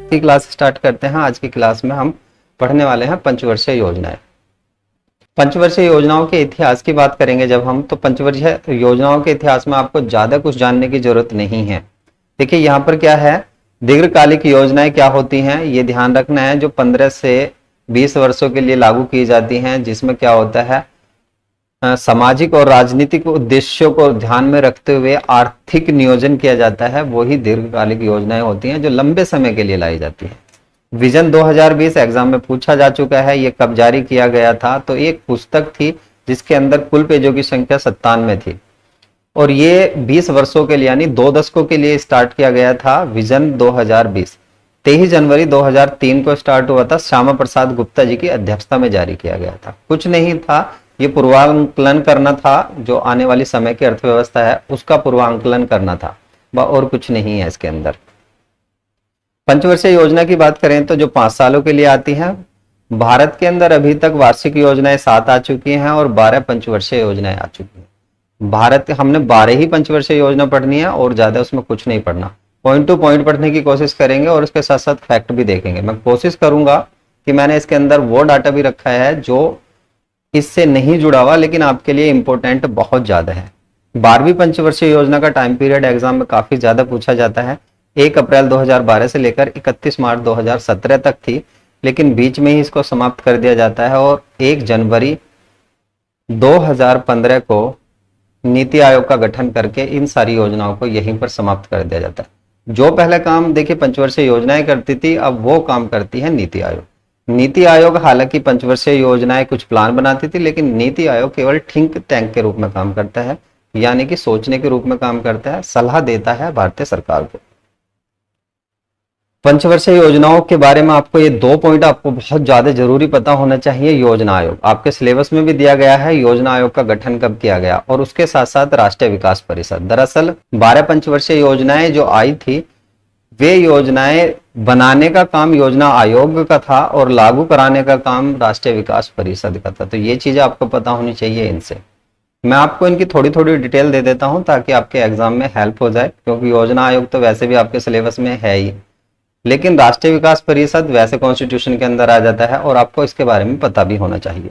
की class start करते हैं। आज की क्लास में हम पढ़ने वाले हैं पंचवर्षीय योजनाएं। पंचवर्षीय योजनाओं के इतिहास की बात करेंगे जब हम, तो पंचवर्षीय योजनाओं के इतिहास में आपको ज्यादा कुछ जानने की जरूरत नहीं है। देखिए यहाँ पर क्या है, दीर्घकालिक योजनाएं क्या होती हैं ये ध्यान रखना है, जो 15 से 20 वर्षों के लिए लागू की जाती हैं, जिसमें क्या होता है सामाजिक और राजनीतिक उद्देश्यों को ध्यान में रखते हुए आर्थिक नियोजन किया जाता है, वही दीर्घकालिक योजनाएं होती हैं जो लंबे समय के लिए लाई जाती हैं। विजन 2020 एग्जाम में पूछा जा चुका है, ये कब जारी किया गया था, तो एक पुस्तक थी जिसके अंदर कुल पेजों की संख्या 97 थी और ये 20 वर्षों के लिए यानी 2 दशकों के लिए स्टार्ट किया गया था। विजन 2020 23 जनवरी 2003 को स्टार्ट हुआ था, श्यामा प्रसाद गुप्ता जी की अध्यक्षता में जारी किया गया था। कुछ नहीं था, ये पूर्वांकलन करना था, जो आने वाली समय की अर्थव्यवस्था है उसका पूर्वांकलन करना था, और कुछ नहीं है इसके अंदर। पंचवर्षीय योजना की बात करें तो जो 5 सालों के लिए आती है, भारत के अंदर अभी तक वार्षिक योजनाएं 7 आ चुकी हैं और 12 पंचवर्षीय योजनाएं आ चुकी हैं। भारत हमने 12 ही पंचवर्षीय योजना पढ़नी है और ज्यादा उसमें कुछ नहीं पढ़ना। पॉइंट टू पॉइंट पढ़ने की कोशिश करेंगे और उसके साथ साथ फैक्ट भी देखेंगे। मैं कोशिश करूंगा कि मैंने इसके अंदर वो डाटा भी रखा है जो इससे नहीं जुड़ा हुआ लेकिन आपके लिए इंपॉर्टेंट बहुत ज्यादा है। 12वीं पंचवर्षीय योजना का टाइम पीरियड एग्जाम में काफी ज्यादा पूछा जाता है। 1 अप्रैल 2012 से लेकर 31 मार्च 2017 तक थी, लेकिन बीच में ही इसको समाप्त कर दिया जाता है और 1 जनवरी 2015 को नीति आयोग का गठन करके इन सारी योजनाओं को यहीं पर समाप्त कर दिया जाता है। जो पहले काम देखिए पंचवर्षीय योजनाएं करती थी, अब वो काम करती है नीति आयोग। नीति आयोग हालांकि पंचवर्षीय योजनाएं कुछ प्लान बनाती थी, लेकिन नीति आयोग केवल थिंक टैंक के रूप में काम करता है, यानी कि सोचने के रूप में काम करता है, सलाह देता है भारतीय सरकार को। पंचवर्षीय योजनाओं के बारे में आपको ये 2 पॉइंट आपको बहुत ज्यादा जरूरी पता होना चाहिए। योजना आयोग आपके सिलेबस में भी दिया गया है, योजना आयोग का गठन कब किया गया, और उसके साथ साथ राष्ट्रीय विकास परिषद। दरअसल 12 पंचवर्षीय योजनाएं जो आई थी, वे योजनाएं बनाने का काम योजना आयोग का था और लागू कराने का काम राष्ट्रीय विकास परिषद का था। तो ये चीजें आपको पता होनी चाहिए इनसे। मैं आपको इनकी थोड़ी थोड़ी डिटेल दे देता हूं ताकि आपके एग्जाम में हेल्प हो जाए, क्योंकि योजना आयोग तो वैसे भी आपके सिलेबस में है ही, लेकिन राष्ट्रीय विकास परिषद वैसे कॉन्स्टिट्यूशन के अंदर आ जाता है और आपको इसके बारे में पता भी होना चाहिए।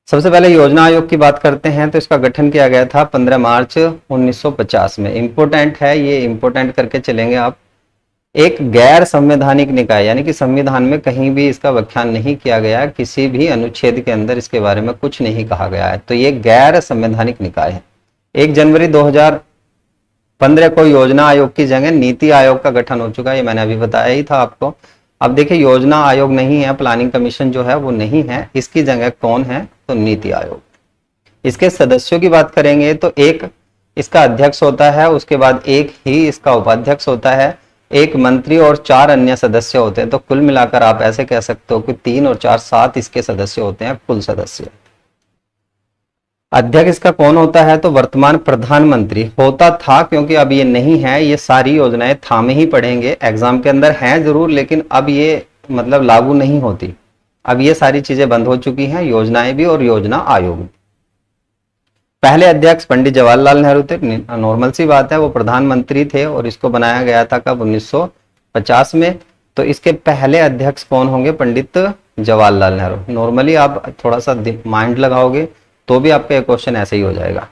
सबसे पहले योजना आयोग की बात करते हैं तो इसका गठन किया गया था 15 मार्च 1950 में। इंपोर्टेंट है, ये इंपोर्टेंट करके चलेंगे आप। एक गैर संवैधानिक निकाय, यानी कि संविधान में कहीं भी इसका व्याख्यान नहीं किया गया, किसी भी अनुच्छेद के अंदर इसके बारे में कुछ नहीं कहा गया है, तो ये गैर संवैधानिक निकाय है। 1 जनवरी 2015 को योजना आयोग की जगह नीति आयोग का गठन हो चुका है, ये मैंने अभी बताया ही था आपको। अब देखिए योजना आयोग नहीं है, प्लानिंग कमीशन जो है वो नहीं है, इसकी जगह कौन है, तो नीति आयोग। इसके सदस्यों की बात करेंगे तो एक इसका अध्यक्ष होता है, उसके बाद एक ही इसका उपाध्यक्ष होता है, एक मंत्री और 4 अन्य सदस्य होते हैं। तो कुल मिलाकर आप ऐसे कह सकते हो कि 3 और 4 7 इसके सदस्य होते हैं, कुल सदस्य। अध्यक्ष इसका कौन होता है, तो वर्तमान प्रधानमंत्री होता था, क्योंकि अब ये नहीं है। ये सारी योजनाएं थामे ही पढ़ेंगे, एग्जाम के अंदर हैं जरूर, लेकिन अब ये मतलब लागू नहीं होती। अब ये सारी चीजें बंद हो चुकी हैं, योजनाएं भी और योजना आयोग भी। पहले अध्यक्ष पंडित जवाहरलाल नेहरू थे, नॉर्मल सी बात है, वो प्रधानमंत्री थे और इसको बनाया गया था कब, 1950 में। तो इसके पहले अध्यक्ष कौन होंगे, पंडित जवाहरलाल नेहरू। नॉर्मली आप थोड़ा सा माइंड लगाओगे तो भी आपका क्वेश्चन ऐसे ही हो जाएगा।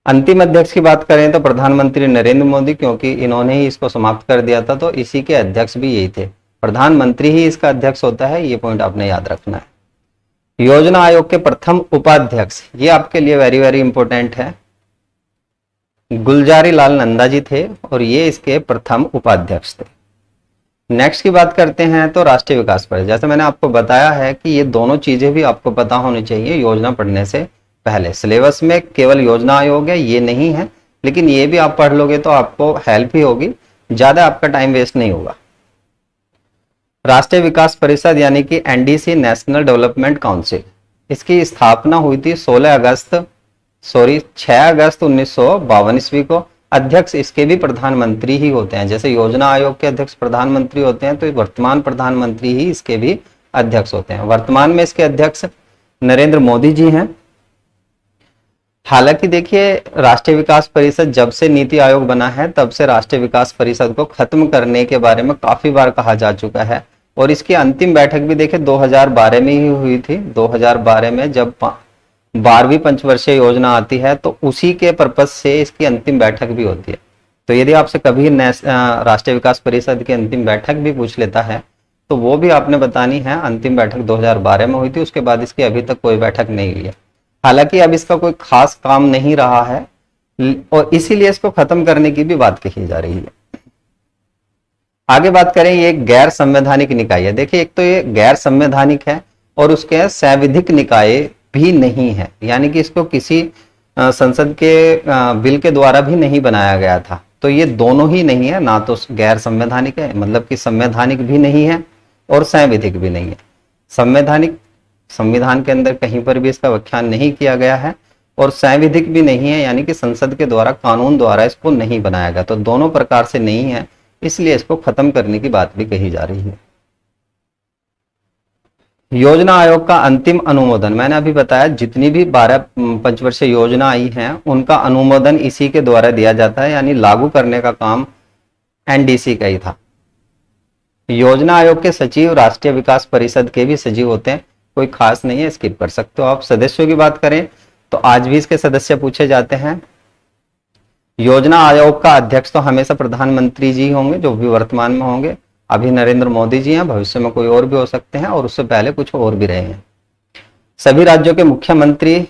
अंतिम अध्यक्ष की बात करें तो प्रधानमंत्री नरेंद्र मोदी, क्योंकि इन्होंने ही इसको समाप्त कर दिया था, तो इसी के अध्यक्ष भी यही थे। प्रधानमंत्री ही इसका अध्यक्ष होता है, ये पॉइंट आपने याद रखना है। योजना आयोग के प्रथम उपाध्यक्ष, ये आपके लिए वेरी वेरी इंपॉर्टेंट है, गुलजारी लाल नंदा जी थे और ये इसके प्रथम उपाध्यक्ष थे। नेक्स्ट की बात करते हैं तो राष्ट्रीय विकास परिषद। जैसे मैंने आपको बताया है कि ये दोनों चीजें भी आपको पता होनी चाहिए योजना पढ़ने से पहले। सिलेबस में केवल योजना आयोग है, ये नहीं है, लेकिन ये भी आप पढ़ लोगे तो आपको हेल्प ही होगी, ज्यादा आपका टाइम वेस्ट नहीं होगा। राष्ट्रीय विकास परिषद यानी कि एनडीसी, नेशनल डेवलपमेंट काउंसिल, इसकी स्थापना हुई थी 6 अगस्त 1952 ईस्वी को। अध्यक्ष इसके भी प्रधानमंत्री ही होते हैं, जैसे योजना आयोग के अध्यक्ष प्रधानमंत्री होते हैं, तो वर्तमान प्रधानमंत्री ही इसके भी अध्यक्ष होते हैं। वर्तमान में इसके अध्यक्ष नरेंद्र मोदी जी हैं। हालांकि देखिए, राष्ट्रीय विकास परिषद जब से नीति आयोग बना है तब से राष्ट्रीय विकास परिषद को खत्म करने के बारे में काफी बार कहा जा चुका है। और इसकी अंतिम बैठक भी देखिए 2012 में ही हुई थी। 2012 में जब 12वीं पंचवर्षीय योजना आती है तो उसी के पर्पज से इसकी अंतिम बैठक भी होती है। तो यदि आपसे कभी राष्ट्रीय विकास परिषद की अंतिम बैठक भी पूछ लेता है तो वो भी आपने बतानी है। अंतिम बैठक 2012 में हुई थी, उसके बाद इसकी अभी तक कोई बैठक नहीं हुई है। हालांकि अब इसका कोई खास काम नहीं रहा है और इसीलिए इसको खत्म करने की भी बात कही जा रही है। आगे बात करें, ये गैर संवैधानिक निकाय है। देखिए, एक तो ये गैर संवैधानिक है और उसके संवैधिक निकाय भी नहीं है, यानी कि इसको किसी संसद के बिल के द्वारा भी नहीं बनाया गया था। तो ये दोनों ही नहीं है, ना तो गैर संवैधानिक है, मतलब कि संवैधानिक भी नहीं है और संवैधिक भी नहीं है। संवैधानिक, संविधान के अंदर कहीं पर भी इसका व्याख्यान नहीं किया गया है, और संवैधिक भी नहीं है, यानी कि संसद के द्वारा, कानून द्वारा इसको नहीं बनाया गया। तो दोनों प्रकार से नहीं है, इसलिए इसको खत्म करने की बात भी कही जा रही है। योजना आयोग का अंतिम अनुमोदन, मैंने अभी बताया जितनी भी 12 पंचवर्षीय योजना आई हैं उनका अनुमोदन इसी के द्वारा दिया जाता है, यानी लागू करने का काम एनडीसी का ही था। योजना आयोग के सचिव राष्ट्रीय विकास परिषद के भी सचिव होते हैं, कोई खास नहीं है, स्किप कर सकते हो आप। सदस्यों की बात करें तो आज भी इसके सदस्य पूछे जाते हैं। योजना आयोग का अध्यक्ष तो हमेशा प्रधानमंत्री जी होंगे, जो भी वर्तमान में होंगे। अभी नरेंद्र मोदी जी हैं, भविष्य में कोई और भी हो सकते हैं, और उससे पहले कुछ और भी रहे हैं। सभी राज्यों के मुख्यमंत्री,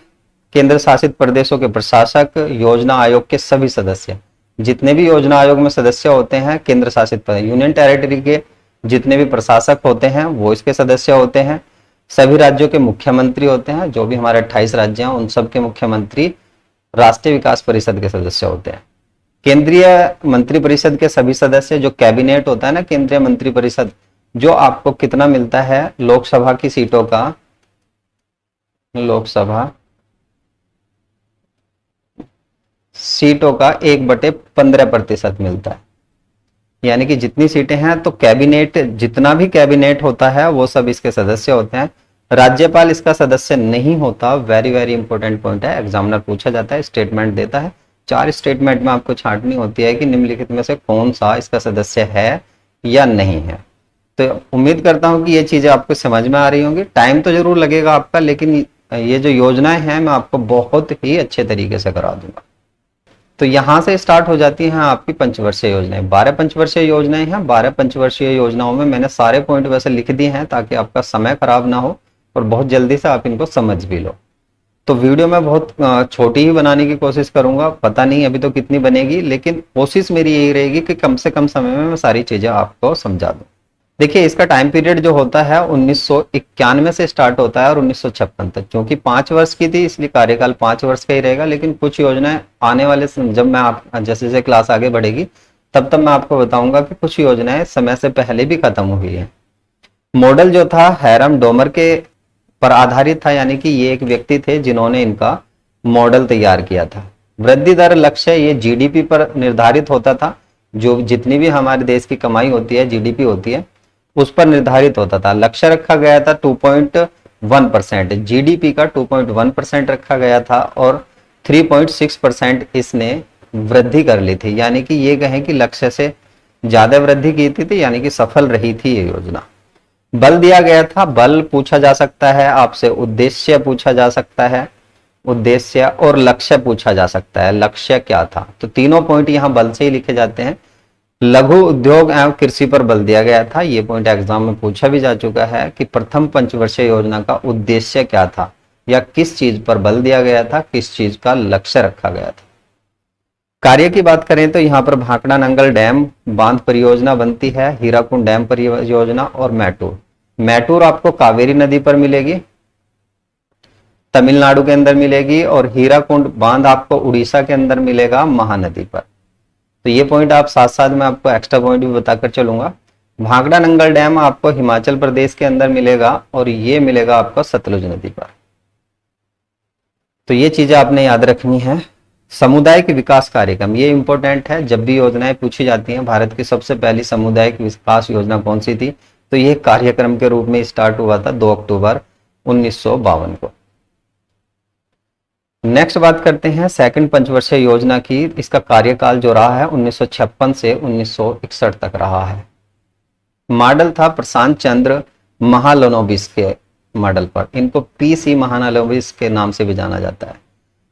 केंद्र शासित प्रदेशों के प्रशासक, योजना आयोग के सभी सदस्य, जितने भी योजना आयोग में सदस्य होते हैं, केंद्र शासित यूनियन टेरिटरी के जितने भी प्रशासक होते हैं वो इसके सदस्य होते हैं। सभी राज्यों के मुख्यमंत्री होते हैं, जो भी हमारे 28 राज्य हैं उन सब के मुख्यमंत्री राष्ट्रीय विकास परिषद के सदस्य होते हैं। केंद्रीय मंत्रिपरिषद के सभी सदस्य, जो कैबिनेट होता है ना, केंद्रीय मंत्रिपरिषद, जो आपको कितना मिलता है लोकसभा की सीटों का, लोकसभा सीटों का 1/15% मिलता है। यानी कि जितनी सीटें हैं तो कैबिनेट, जितना भी कैबिनेट होता है वो सब इसके सदस्य होते हैं। राज्यपाल इसका सदस्य नहीं होता। वेरी वेरी इंपॉर्टेंट पॉइंट है, एग्जामिनर पूछा जाता है, स्टेटमेंट देता है। 4 स्टेटमेंट में आपको छांटनी होती है कि निम्नलिखित में से कौन सा इसका सदस्य है या नहीं है। तो उम्मीद करता हूं कि ये चीजें आपको समझ में आ रही होंगी। टाइम तो जरूर लगेगा आपका, लेकिन ये जो योजनाएं हैं मैं आपको बहुत ही अच्छे तरीके से करा दूंगा। तो यहां से स्टार्ट हो जाती हैं आपकी पंचवर्षीय योजनाएं। 12 पंचवर्षीय योजनाएं हैं। 12 पंचवर्षीय योजनाओं में मैंने सारे पॉइंट वैसे लिख दिए हैं ताकि आपका समय खराब ना हो और बहुत जल्दी से आप इनको समझ भी लो। तो वीडियो मैं बहुत छोटी ही बनाने की कोशिश करूंगा, पता नहीं अभी तो कितनी बनेगी, लेकिन कोशिश मेरी यही रहेगी कि कम से कम समय में मैं सारी चीजें आपको समझा दूं। देखिए, इसका टाइम पीरियड जो होता है 1991 से स्टार्ट होता है और 1956 तक। क्योंकि 5 वर्ष की थी इसलिए कार्यकाल 5 वर्ष का ही रहेगा, लेकिन कुछ योजनाएं आने वाले जब मैं आप जैसे जैसे क्लास आगे बढ़ेगी तब तब मैं आपको बताऊंगा कि कुछ योजनाएं समय से पहले भी खत्म हुई है। मॉडल जो था हैरम डोमर के पर आधारित था, यानी कि ये एक व्यक्ति थे जिन्होंने इनका मॉडल तैयार किया था। वृद्धि दर लक्ष्य ये जीडीपी पर निर्धारित होता था। जो जितनी भी हमारे देश की कमाई होती है, जीडीपी होती है, उस पर निर्धारित होता था। लक्ष्य रखा गया था 2.1%, जीडीपी का 2.1% रखा गया था और 3.6% इसने वृद्धि कर ली थी। यानी कि ये कहें कि लक्ष्य से ज्यादा वृद्धि की थी, यानी कि सफल रही थी ये योजना। बल दिया गया था, बल पूछा जा सकता है आपसे, उद्देश्य पूछा जा सकता है, उद्देश्य और लक्ष्य पूछा जा सकता है। लक्ष्य क्या था, तो तीनों पॉइंट यहाँ बल से ही लिखे जाते हैं। लघु उद्योग एवं कृषि पर बल दिया गया था। ये पॉइंट एग्जाम में पूछा भी जा चुका है कि प्रथम पंचवर्षीय योजना का उद्देश्य क्या था या किस चीज पर बल दिया गया था, किस चीज का लक्ष्य रखा गया था। कार्य की बात करें तो यहाँ पर भाखड़ा नंगल डैम बांध परियोजना बनती है, हीराकुंड डैम परियोजना और मैटूर। मैटूर आपको कावेरी नदी पर मिलेगी, तमिलनाडु के अंदर मिलेगी, और हीराकुंड बांध आपको उड़ीसा के अंदर मिलेगा महानदी पर। तो ये पॉइंट आप साथ साथ में आपको एक्स्ट्रा पॉइंट भी बताकर चलूंगा। भाखड़ा नंगल डैम आपको हिमाचल प्रदेश के अंदर मिलेगा और ये मिलेगा आपको सतलुज नदी पर। तो ये चीजें आपने याद रखनी है। सामुदायिक विकास कार्यक्रम, ये इंपॉर्टेंट है, जब भी योजनाएं पूछी जाती हैं। भारत की सबसे पहली सामुदायिक विकास योजना कौन सी थी, तो ये कार्यक्रम के रूप में स्टार्ट हुआ था 2 अक्टूबर 1952 को। नेक्स्ट बात करते हैं सेकंड पंचवर्षीय योजना की। इसका कार्यकाल जो रहा है 1956 से 1961 तक रहा है। मॉडल था प्रशांत चंद्र महालनोबिस के मॉडल पर। इनको पीसी महालनोबिस के नाम से भी जाना जाता है।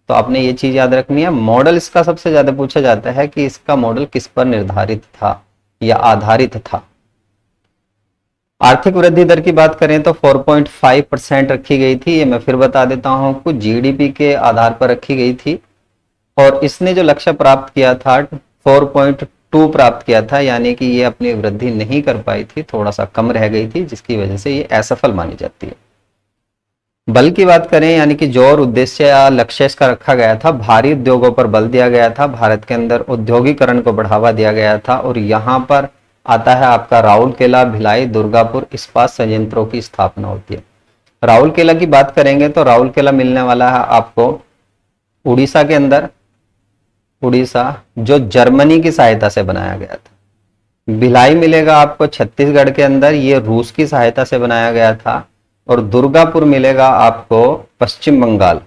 तो आपने ये चीज याद रखनी है। मॉडल इसका सबसे ज्यादा पूछा जाता है कि इसका मॉडल किस पर निर्धारित था या आधारित था। आर्थिक वृद्धि दर की बात करें तो 4.5% रखी गई थी। ये मैं फिर बता देता हूं, कुछ जीडीपी के आधार पर रखी गई थी। और इसने जो लक्ष्य प्राप्त किया था 4.2 प्राप्त किया था, यानी कि ये अपनी वृद्धि नहीं कर पाई थी, थोड़ा सा कम रह गई थी, जिसकी वजह से ये असफल मानी जाती है। बल की बात करें, यानी कि जो और उद्देश्य या लक्ष्य इसका रखा गया था, भारी उद्योगों पर बल दिया गया था, भारत के अंदर औद्योगिकरण को बढ़ावा दिया गया था। और यहाँ पर आता है आपका राउरकेला, भिलाई, दुर्गापुर इस्पात संयंत्रों की स्थापना होती है। राउरकेला की बात करेंगे तो राउरकेला मिलने वाला है आपको उड़ीसा के अंदर, उड़ीसा जो जर्मनी की सहायता से बनाया गया था। भिलाई मिलेगा आपको छत्तीसगढ़ के अंदर, ये रूस की सहायता से बनाया गया था। और दुर्गापुर मिलेगा आपको पश्चिम बंगाल,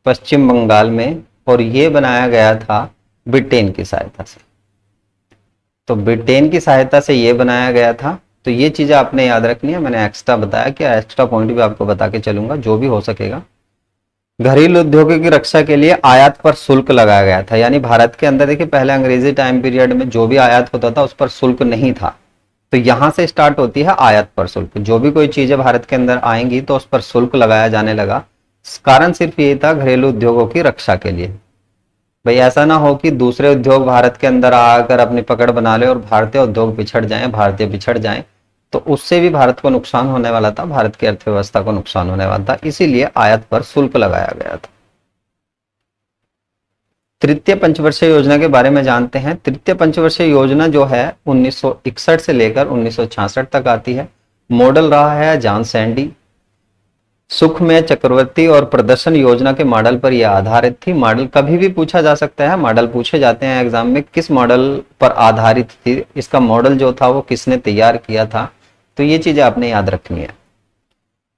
पश्चिम बंगाल में, और ये बनाया गया था ब्रिटेन की सहायता से। तो ब्रिटेन की सहायता से ये बनाया गया था। तो ये चीजें आपने याद रखनी है। मैंने एक्स्ट्रा बताया कि एक्स्ट्रा पॉइंट भी आपको बता के चलूंगा जो भी हो सकेगा। घरेलू उद्योगों की रक्षा के लिए आयात पर शुल्क लगाया गया था। यानी भारत के अंदर देखिए पहले अंग्रेजी टाइम पीरियड में जो भी आयात होता था उस पर शुल्क नहीं था। तो यहां से स्टार्ट होती है आयात पर शुल्क। जो भी कोई चीजें भारत के अंदर आएंगी तो उस पर शुल्क लगाया जाने लगा। कारण सिर्फ ये था घरेलू उद्योगों की रक्षा के लिए। भाई ऐसा ना हो कि दूसरे उद्योग भारत के अंदर आकर अपनी पकड़ बना ले और भारतीय उद्योग पिछड़ जाएं, भारतीय पिछड़ जाएं, तो उससे भी भारत को नुकसान होने वाला था, भारत की अर्थव्यवस्था को नुकसान होने वाला था। इसीलिए आयात पर शुल्क लगाया गया था। तृतीय पंचवर्षीय योजना के बारे में जानते हैं। तृतीय पंचवर्षीय योजना जो है 1961 से लेकर 1966 तक आती है। मॉडल रहा है जॉन सैंडी। सुखमय चक्रवर्ती और प्रदर्शन योजना के मॉडल पर यह आधारित थी। मॉडल कभी भी पूछा जा सकता है, मॉडल पूछे जाते हैं एग्जाम में, किस मॉडल पर आधारित थी, इसका मॉडल जो था वो किसने तैयार किया था। तो ये चीजें आपने याद रखनी है।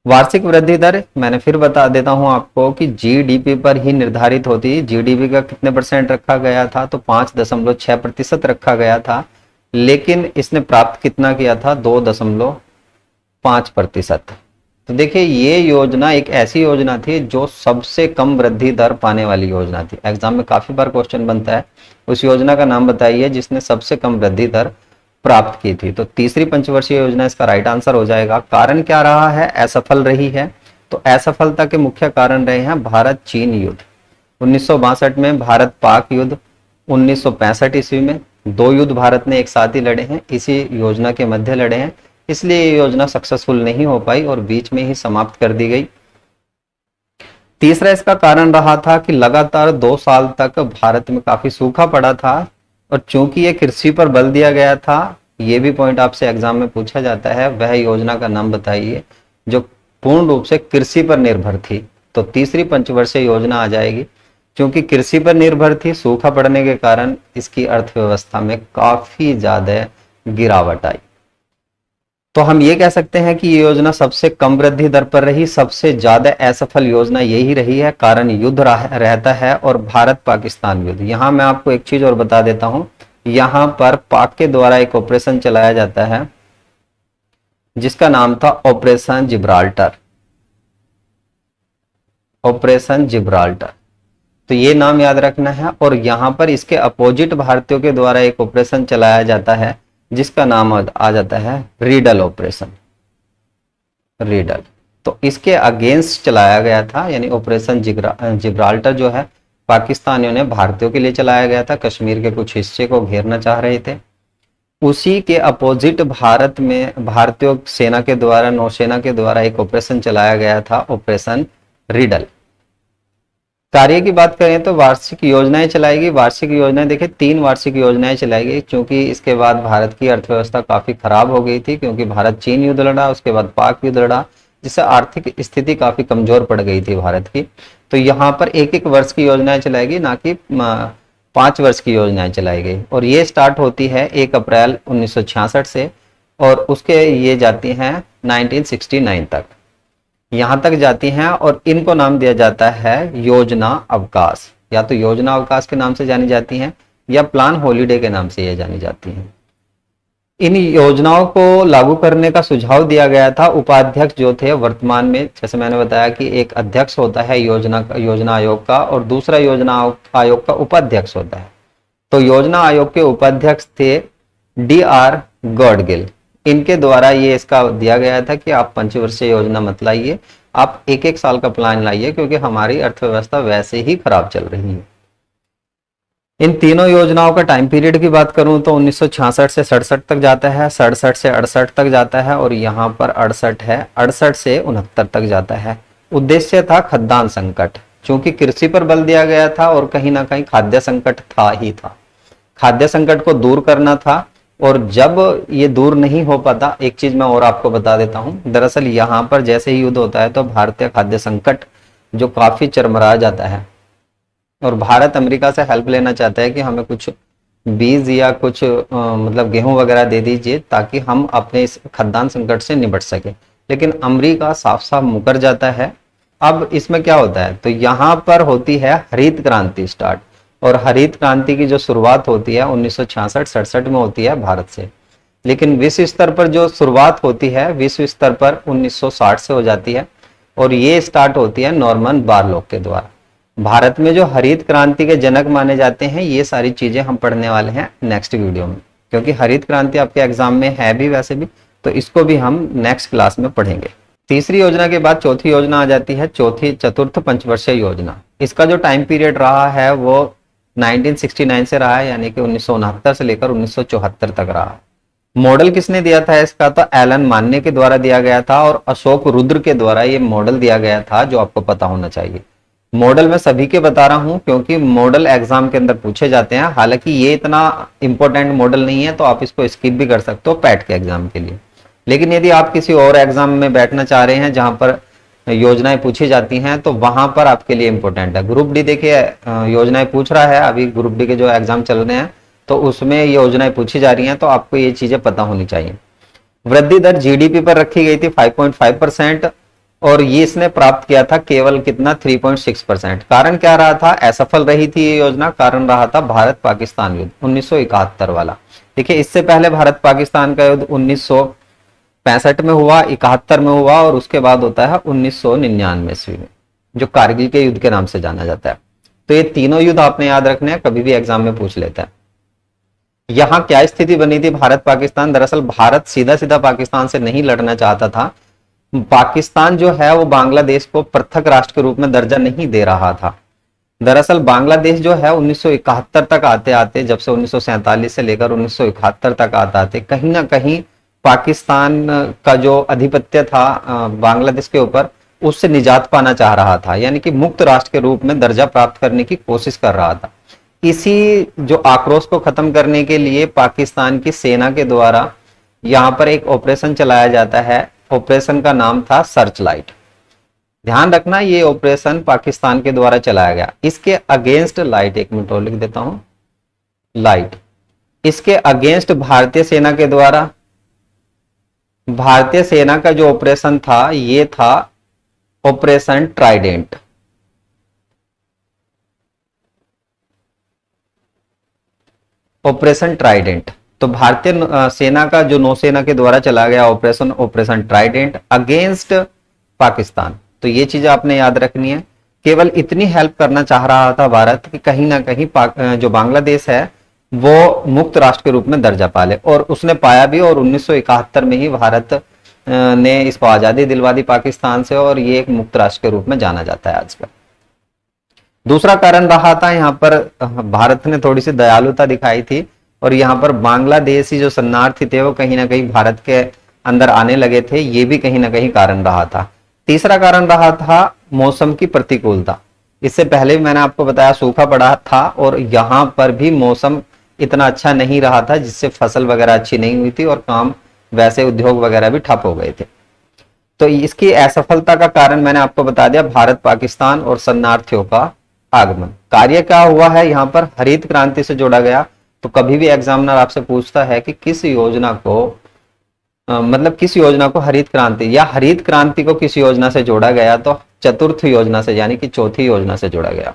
वार्षिक वृद्धि दर मैंने फिर बता देता हूं आपको कि जीडीपी पर ही निर्धारित होती है। जीडीपी का कितने परसेंट रखा गया था, तो 5.6% रखा गया था। लेकिन इसने प्राप्त कितना किया था, 2.5%। तो देखिए ये योजना एक ऐसी योजना थी जो सबसे कम वृद्धि दर पाने वाली योजना थी। एग्जाम में काफी बार क्वेश्चन बनता है, उस योजना का नाम बताइए जिसने सबसे कम वृद्धि दर प्राप्त की थी। तो तीसरी पंचवर्षीय योजना इसका राइट आंसर हो जाएगा। कारण क्या रहा है, असफल रही है। तो असफलता के मुख्य कारण रहे हैं भारत चीन युद्ध, 1962 में भारत पाक युद्ध, 1965 ईस्वी में। दो युद्ध भारत ने एक साथ ही लड़े हैं, इसी योजना के मध्य लड़े हैं, इसलिए ये योजना सक्सेसफुल नहीं हो पाई और बीच में ही समाप्त कर दी गई। तीसरा इसका कारण रहा था कि लगातार 2 साल तक भारत में काफी सूखा पड़ा था। और चूंकि ये कृषि पर बल दिया गया था, ये भी पॉइंट आपसे एग्जाम में पूछा जाता है, वह योजना का नाम बताइए जो पूर्ण रूप से कृषि पर निर्भर थी। तो तीसरी पंचवर्षीय योजना आ जाएगी। क्योंकि कृषि पर निर्भर थी, सूखा पड़ने के कारण इसकी अर्थव्यवस्था में काफी ज्यादा गिरावट आई। तो हम ये कह सकते हैं कि ये योजना सबसे कम वृद्धि दर पर रही, सबसे ज्यादा असफल योजना यही रही है। कारण युद्ध रहता है और भारत पाकिस्तान युद्ध। यहां मैं आपको एक चीज और बता देता हूं, यहां पर पाक के द्वारा एक ऑपरेशन चलाया जाता है जिसका नाम था ऑपरेशन जिब्राल्टर, ऑपरेशन जिब्राल्टर। तो ये नाम याद रखना है। और यहां पर इसके अपोजिट भारतीयों के द्वारा एक ऑपरेशन चलाया जाता है जिसका नाम आ जाता है रीडल ऑपरेशन, रीडल। तो इसके अगेंस्ट चलाया गया था, यानी ऑपरेशन जिब्राल्टर जो है पाकिस्तानियों ने भारतीयों के लिए चलाया गया था, कश्मीर के कुछ हिस्से को घेरना चाह रहे थे। उसी के अपोजिट भारत में भारतीय सेना के द्वारा, नौसेना के द्वारा एक ऑपरेशन चलाया गया था, ऑपरेशन रीडल। कार्य की बात करें तो वार्षिक योजनाएं चलाएगी। वार्षिक योजनाएं देखिए 3 वार्षिक योजनाएं चलाएगी, क्योंकि इसके बाद भारत की अर्थव्यवस्था काफी खराब हो गई थी, क्योंकि भारत चीन युद्ध लड़ा, उसके बाद पाक युद्ध लड़ा, जिससे आर्थिक स्थिति काफी कमजोर पड़ गई थी भारत की। तो यहाँ पर 1-1 वर्ष की योजनाएं चलाएगी, ना कि 5 वर्ष की योजनाएं चलाई गई। और ये स्टार्ट होती है 1 अप्रैल 1966 से और उसके ये जाती हैं 1969 तक। यहां तक जाती हैं और इनको नाम दिया जाता है योजना अवकाश, या तो योजना अवकाश के नाम से जानी जाती हैं या प्लान हॉलीडे के नाम से ये जानी जाती हैं। इन योजनाओं को लागू करने का सुझाव दिया गया था उपाध्यक्ष जो थे वर्तमान में, जैसे मैंने बताया कि एक अध्यक्ष होता है योजना आयोग का और दूसरा योजना आयोग का उपाध्यक्ष होता है। तो योजना आयोग के उपाध्यक्ष थे DR गॉडगिल। इनके द्वारा ये इसका दिया गया था कि आप पंचवर्षीय योजना मत लाइए, आप एक एक साल का प्लान लाइए, क्योंकि हमारी अर्थव्यवस्था वैसे ही खराब चल रही है। इन तीनों योजनाओं का टाइम पीरियड की बात करूं तो 1966 से 67 तक जाता है, 67 से 68 तक जाता है और यहाँ पर 68 है, 68 से 69 तक जाता है। उद्देश्य था खाद्यान्न संकट, क्योंकि कृषि पर बल दिया गया था और कहीं ना कहीं खाद्य संकट था ही था, खाद्य संकट को दूर करना था। और जब ये दूर नहीं हो पाता, एक चीज मैं और आपको बता देता हूं, दरअसल यहाँ पर जैसे ही युद्ध होता है तो भारतीय खाद्य संकट जो काफी चरमरा जाता है और भारत अमेरिका से हेल्प लेना चाहता है कि हमें कुछ बीज या कुछ मतलब गेहूं वगैरह दे दीजिए ताकि हम अपने इस खाद्यान्न संकट से निपट सके, लेकिन अमेरिका साफ साफ मुकर जाता है। अब इसमें क्या होता है, तो यहाँ पर होती है हरित क्रांति स्टार्ट, और हरित क्रांति की जो शुरुआत होती है 1966-67 में होती है भारत से, लेकिन विश्व स्तर पर जो शुरुआत होती है विश्व स्तर पर 1960 से हो जाती है और ये स्टार्ट होती है नॉर्मन बोरलॉग के द्वारा। भारत में जो हरित क्रांति के जनक माने जाते हैं, ये सारी चीजें हम पढ़ने वाले हैं नेक्स्ट वीडियो में, क्योंकि हरित क्रांति आपके एग्जाम में है भी वैसे भी, तो इसको भी हम नेक्स्ट क्लास में पढ़ेंगे। तीसरी योजना के बाद चौथी योजना आ जाती है, चौथी चतुर्थ पंचवर्षीय योजना। इसका जो टाइम पीरियड रहा है वो 1969 से रहा है, यानी कि 1969 से लेकर 1974 तक रहा है। मॉडल किसने दिया था इसका, तो एलन मान्य के द्वारा दिया गया था और अशोक रुद्र के द्वारा ये मॉडल दिया गया था, जो आपको पता होना चाहिए। मॉडल मैं सभी के बता रहा हूं क्योंकि मॉडल एग्जाम के अंदर पूछे जाते हैं, हालांकि ये इतना इंपॉर्टेंट मॉडल नहीं है तो आप इसको स्किप भी कर सकते हो पैट के एग्जाम के लिए। लेकिन यदि आप किसी और एग्जाम में बैठना चाह रहे हैं जहां पर योजनाएं पूछी जाती हैं तो वहां पर आपके लिए इंपॉर्टेंट है। ग्रुप डी देखिए योजनाएं पूछ रहा है, अभी ग्रुप डी के जो एग्जाम चल रहे हैं तो उसमें योजनाएं पूछी जा रही हैं, तो आपको ये चीजें पता होनी चाहिए। वृद्धि दर जीडीपी पर रखी गई थी 5.5% और ये इसने प्राप्त किया था केवल कितना 3.6%। कारण क्या रहा था, असफल रही थी ये योजना, कारण रहा था भारत पाकिस्तान युद्ध 1971 वाला। देखिए इससे पहले भारत पाकिस्तान का युद्ध 1965 में हुआ, 71 में हुआ और उसके बाद होता है 1999 ईस्वी में, जो कारगिल के युद्ध के नाम से जाना जाता है। तो ये तीनों युद्ध आपने याद रखने हैं, कभी भी एग्जाम में पूछ लेता है। यहां क्या स्थिति बनी थी भारत पाकिस्तान, दरअसल भारत सीधा सीधा पाकिस्तान से नहीं लड़ना चाहता था। पाकिस्तान जो है वो बांग्लादेश को पृथक राष्ट्र के रूप में दर्जा नहीं दे रहा था। दरअसल बांग्लादेश जो है 1971 तक आते आते, जब से 1947 से लेकर 1971 तक आते आते कहीं ना कहीं पाकिस्तान का जो आधिपत्य था बांग्लादेश के ऊपर, उससे निजात पाना चाह रहा था, यानी कि मुक्त राष्ट्र के रूप में दर्जा प्राप्त करने की कोशिश कर रहा था। इसी जो आक्रोश को खत्म करने के लिए पाकिस्तान की सेना के द्वारा यहां पर एक ऑपरेशन चलाया जाता है। ऑपरेशन का नाम था सर्च लाइट। ध्यान रखना ये ऑपरेशन पाकिस्तान के द्वारा चलाया गया। इसके अगेंस्ट लाइट, एक मिनट और लिख देता हूं, लाइट, इसके अगेंस्ट भारतीय सेना के द्वारा, भारतीय सेना का जो ऑपरेशन था ये था ऑपरेशन ट्राइडेंट। ऑपरेशन ट्राइडेंट, तो भारतीय सेना का जो नौसेना के द्वारा चला गया operation, operation Trident against Pakistan. तो ये चीजें आपने याद रखनी है। केवल इतनी हेल्प करना चाह रहा था भारत कि कहीं ना कहीं जो बांग्लादेश है वो मुक्त राष्ट्र के रूप में दर्जा पा ले, और उसने पाया भी। और 1971 में ही भारत ने इसको आजादी दिलवा दी पाकिस्तान से और ये एक मुक्त राष्ट्र के रूप में जाना जाता है आजकल। दूसरा कारण रहा था यहाँ पर भारत ने थोड़ी सी दयालुता दिखाई थी और यहाँ पर बांग्लादेशी जो शरणार्थी थे वो कहीं ना कहीं भारत के अंदर आने लगे थे, ये भी कहीं ना कहीं कारण रहा था। तीसरा कारण रहा था मौसम की प्रतिकूलता। इससे पहले भी मैंने आपको बताया सूखा पड़ा था और यहाँ पर भी मौसम इतना अच्छा नहीं रहा था, जिससे फसल वगैरह अच्छी नहीं हुई थी और काम वैसे उद्योग वगैरह भी ठप हो गए थे। तो इसकी असफलता का कारण मैंने आपको बता दिया, भारत पाकिस्तान और शरणार्थियों का आगमन। कार्य क्या हुआ है यहाँ पर, हरित क्रांति से जोड़ा गया। तो कभी भी एग्जामिनर आपसे पूछता है कि किस योजना को मतलब किस योजना को हरित क्रांति या हरित क्रांति को किस योजना से जोड़ा गया, तो चतुर्थ योजना से यानी कि चौथी योजना से जोड़ा गया।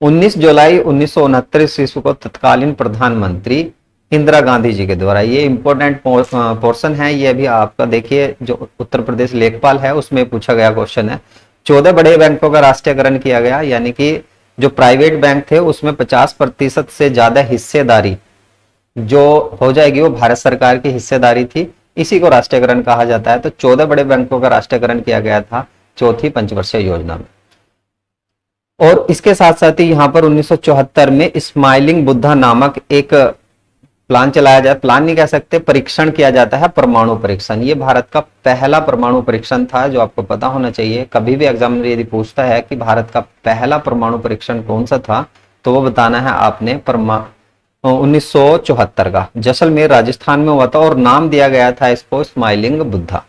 19 जुलाई 1969 ईस्वी को तत्कालीन प्रधानमंत्री इंदिरा गांधी जी के द्वारा, ये इंपॉर्टेंट पोर्शन है, ये भी आपका देखिए जो उत्तर प्रदेश लेखपाल है उसमें पूछा गया क्वेश्चन है। 14 बड़े बैंकों का राष्ट्रीयकरण किया गया, यानी कि जो प्राइवेट बैंक थे उसमें 50% से ज्यादा हिस्सेदारी जो हो जाएगी वो भारत सरकार की हिस्सेदारी थी, इसी को राष्ट्रीयकरण कहा जाता है। तो 14 बड़े बैंकों का राष्ट्रीयकरण किया गया था चौथी पंचवर्षीय योजना में। और इसके साथ साथ ही यहाँ पर 1974 में स्माइलिंग बुद्धा नामक एक प्लान चलाया जाए, प्लान नहीं कह सकते, परीक्षण किया जाता है, परमाणु परीक्षण। ये भारत का पहला परमाणु परीक्षण था, जो आपको पता होना चाहिए। कभी भी एग्जाम में यदि पूछता है कि भारत का पहला परमाणु परीक्षण कौन सा था, तो वो बताना है आपने 1974 का, जैसलमेर राजस्थान में हुआ था, और नाम दिया गया था इसको स्माइलिंग बुद्धा।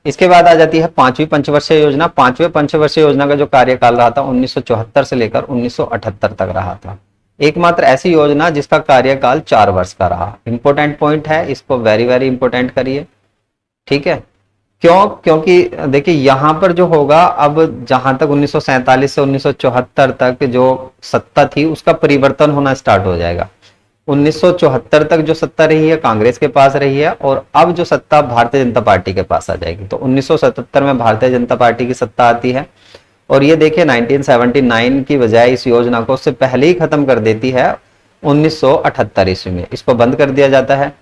इसके बाद आ जाती है पांचवी पंचवर्षीय योजना। पांचवें पंचवर्षीय योजना का जो कार्यकाल रहा था 1974 से लेकर 1978 तक रहा था। एकमात्र ऐसी योजना जिसका कार्यकाल 4 वर्ष का रहा। इंपॉर्टेंट पॉइंट है, इसको वेरी वेरी इंपॉर्टेंट करिए, ठीक है। क्यों? क्योंकि देखिए यहां पर जो होगा, अब जहां तक 1947 से 1974 तक जो सत्ता थी उसका परिवर्तन होना स्टार्ट हो जाएगा। 1974 तक जो सत्ता रही है कांग्रेस के पास रही है, और अब जो सत्ता भारतीय जनता पार्टी के पास आ जाएगी। तो 1977 में भारतीय जनता पार्टी की सत्ता आती है, और ये देखिए 1979 की बजाय इस योजना को उससे पहले ही खत्म कर देती है 1978 ईस्वी में, इसको बंद कर दिया जाता है।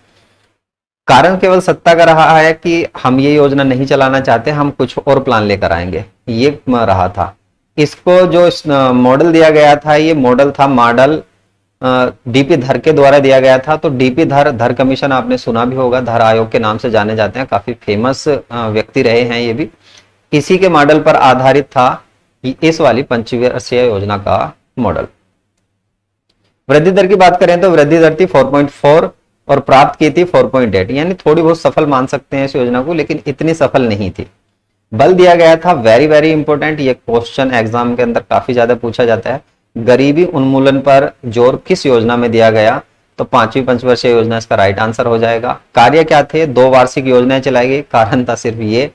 कारण केवल सत्ता का रहा है कि हम ये योजना नहीं चलाना चाहते, हम कुछ और प्लान लेकर आएंगे, ये रहा था। इसको जो मॉडल दिया गया था, ये मॉडल था मॉडल डीपी धर के द्वारा दिया गया था। तो डीपी धर कमीशन आपने सुना भी होगा, धर आयोग के नाम से जाने जाते हैं, काफी फेमस व्यक्ति रहे हैं ये भी। इसी के मॉडल पर आधारित था इस वाली पंचवर्षीय योजना का मॉडल। वृद्धि दर की बात करें तो वृद्धि दर थी 4.4 और प्राप्त की थी 4.8, यानी थोड़ी बहुत सफल मान सकते हैं इस योजना को, लेकिन इतनी सफल नहीं थी। बल दिया गया था, वेरी वेरी इंपॉर्टेंट, ये क्वेश्चन एग्जाम के अंदर काफी ज्यादा पूछा जाता है। गरीबी उन्मूलन पर जोर किस योजना में दिया गया, तो पांचवी पंचवर्षीय योजना इसका राइट आंसर हो जाएगा। कार्य क्या थे? 2 वार्षिक योजनाएं चलाई गई। कारण था सिर्फ ये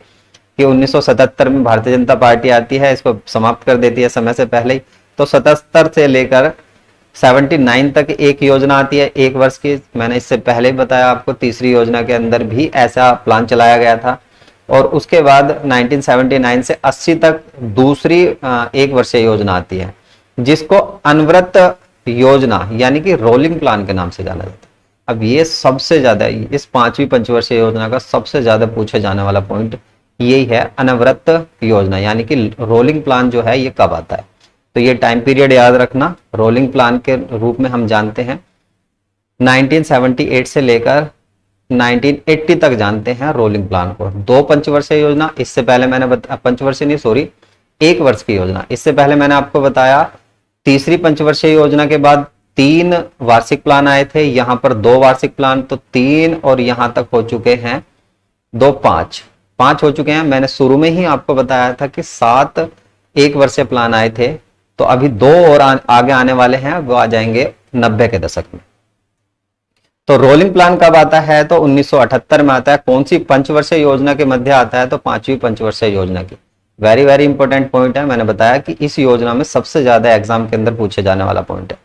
कि 1977 में भारतीय जनता पार्टी आती है, इसको समाप्त कर देती है समय से पहले ही। तो 77 से लेकर 79 तक एक योजना आती है 1 वर्ष की। मैंने इससे पहले ही बताया आपको, तीसरी योजना के अंदर भी ऐसा प्लान चलाया गया था। और उसके बाद 1979 से 80 तक दूसरी 1 वर्षीय योजना आती है, जिसको अनवरत योजना यानी कि रोलिंग प्लान के नाम से जाना जाता है। अब ये सबसे ज्यादा, इस पांचवी पंचवर्षीय योजना का सबसे ज्यादा पूछे जाने वाला पॉइंट यही है, अनवरत योजना यानी कि रोलिंग प्लान जो है ये कब आता है। तो ये टाइम पीरियड याद रखना, रोलिंग प्लान के रूप में हम जानते हैं 1978 से लेकर 1980 तक जानते हैं रोलिंग प्लान को। 2 पंचवर्षीय योजना, इससे पहले मैंने पंचवर्षीय नहीं सॉरी 1 वर्ष की योजना, इससे पहले मैंने आपको बताया तीसरी पंचवर्षीय योजना के बाद 3 वार्षिक प्लान आए थे, यहां पर 2 वार्षिक प्लान, तो 3 और यहां तक हो चुके हैं 2 5 हो चुके हैं। मैंने शुरू में ही आपको बताया था कि 7 1 वर्षीय प्लान आए थे, तो अभी 2 और आगे आने वाले हैं, वो आ जाएंगे 90 के दशक में। तो रोलिंग प्लान कब आता है, तो 1978 में आता है। कौन सी पंचवर्षीय योजना के मध्य आता है, तो पांचवी पंचवर्षीय योजना की। वेरी वेरी इंपॉर्टेंट पॉइंट है, मैंने बताया कि इस योजना में सबसे ज्यादा एग्जाम के अंदर पूछे जाने वाला पॉइंट है।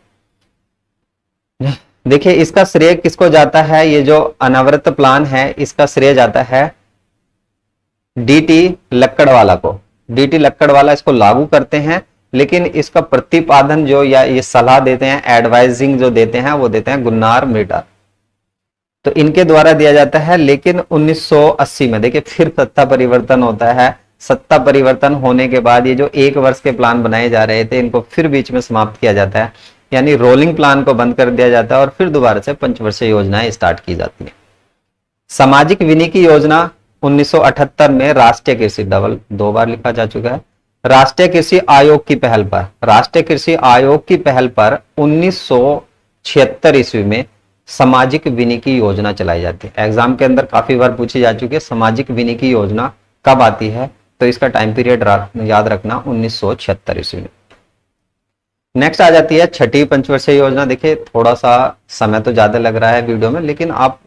देखिए इसका श्रेय किसको जाता है, ये जो अनवरत प्लान है इसका श्रेय जाता है डीटी लक्कड़वाला को। डीटी लक्कड़वाला इसको लागू करते हैं, लेकिन इसका प्रतिपादन जो या ये सलाह देते हैं, एडवाइजिंग जो देते हैं, वो देते हैं गुन्नार मिर्टा। तो इनके द्वारा दिया जाता है। लेकिन 1980 में देखिए फिर सत्ता परिवर्तन होता है। सत्ता परिवर्तन होने के बाद ये जो 1 वर्ष के प्लान बनाए जा रहे थे, इनको फिर बीच में समाप्त किया जाता है, यानी रोलिंग प्लान को बंद कर दिया जाता है, और फिर दोबारा से पंचवर्षीय योजनाएं स्टार्ट की जाती है। सामाजिक विनी की योजना 1978 में राष्ट्रीय कृषि, 2 बार लिखा जा चुका है, राष्ट्रीय कृषि आयोग की पहल पर, राष्ट्रीय कृषि आयोग की पहल पर 1976 ईस्वी में सामाजिक विनी की योजना चलाई जाती है। एग्जाम के अंदर काफी बार पूछी जा चुकी है, सामाजिक विनी की योजना कब आती है, तो इसका टाइम पीरियड याद रखना 1976 ईस्वी में। नेक्स्ट आ जाती है छठी पंचवर्षीय योजना। देखिए थोड़ा सा समय तो ज्यादा लग रहा है वीडियो में, लेकिन आप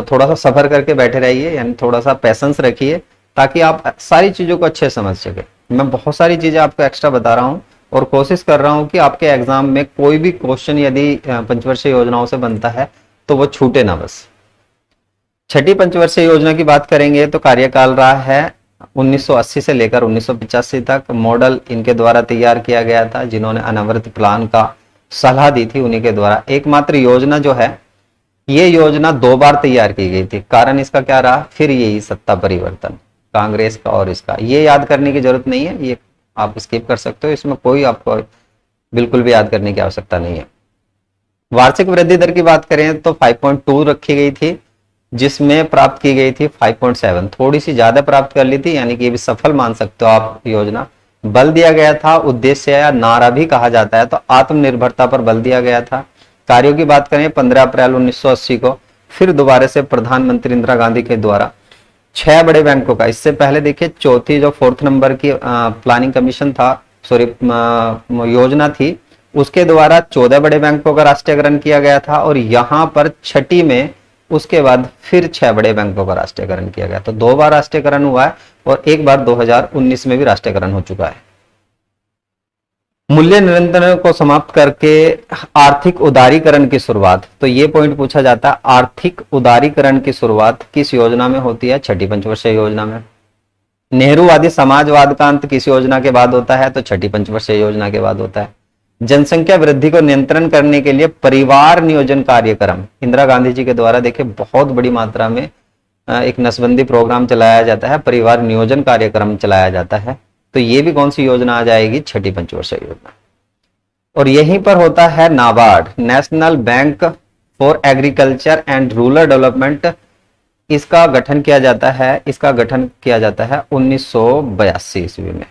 थोड़ा सा सफर करके बैठे रहिए, यानी थोड़ा सा पेशेंस रखिए ताकि आप सारी चीजों को अच्छे समझ सके। मैं बहुत सारी चीजें आपको एक्स्ट्रा बता रहा हूँ और कोशिश कर रहा हूँ कि आपके एग्जाम में कोई भी क्वेश्चन यदि पंचवर्षीय योजनाओं से बनता है तो वो छूटे ना बस। छठी पंचवर्षीय योजना की बात करेंगे तो कार्यकाल रहा है 1980 से लेकर 1985 तक। मॉडल इनके द्वारा तैयार किया गया था, जिन्होंने अनवरत प्लान का सलाह दी थी उन्हीं के द्वारा। एकमात्र योजना जो है, ये योजना 2 बार तैयार की गई थी। कारण इसका क्या रहा, फिर यही सत्ता परिवर्तन कांग्रेस का और इसका। ये याद करने की जरूरत नहीं है, ये आप स्किप कर सकते हो, इसमें कोई आपको बिल्कुल भी याद करने की आवश्यकता नहीं है। वार्षिक वृद्धि दर की बात करें तो 5.2 रखी गई थी, जिसमें प्राप्त की गई थी 5.7, थोड़ी सी ज्यादा प्राप्त कर ली थी, यानी कि ये भी सफल मान सकते हो आप योजना। बल दिया गया था, उद्देश्य या नारा भी कहा जाता है तो आत्मनिर्भरता पर बल दिया गया था। कार्यों की बात करें 15 अप्रैल 1980 को फिर दोबारा से प्रधानमंत्री इंदिरा गांधी के द्वारा 6 बड़े बैंकों का, इससे पहले देखिए चौथी जो 4th नंबर की प्लानिंग कमीशन था, सॉरी योजना थी, उसके द्वारा 14 बड़े बैंकों का राष्ट्रीयकरण किया गया था। और यहां पर छठी में उसके बाद फिर 6 बड़े बैंकों का राष्ट्रीयकरण किया गया। तो 2 बार राष्ट्रीयकरण हुआ है और एक बार 2019 में भी राष्ट्रीयकरण हो चुका है। मूल्य निरंतरण को समाप्त करके आर्थिक उदारीकरण की शुरुआत, तो ये पॉइंट पूछा जाता है, आर्थिक उदारीकरण की शुरुआत किस योजना में होती है, छठी पंचवर्षीय योजना में। नेहरूवादी समाजवाद का अंत किस योजना के बाद होता है, तो छठी पंचवर्षीय योजना के बाद होता है। जनसंख्या वृद्धि को नियंत्रण करने के लिए परिवार नियोजन कार्यक्रम इंदिरा गांधी जी के द्वारा देखिए बहुत बड़ी मात्रा में एक नसबंदी प्रोग्राम चलाया जाता है, परिवार नियोजन कार्यक्रम चलाया जाता है। तो ये भी कौन सी योजना आ जाएगी, छठी पंचवर्षीय योजना। और यहीं पर होता है NABARD, national bank for agriculture and rural development. इसका गठन किया जाता है 1982 ईस्वी में।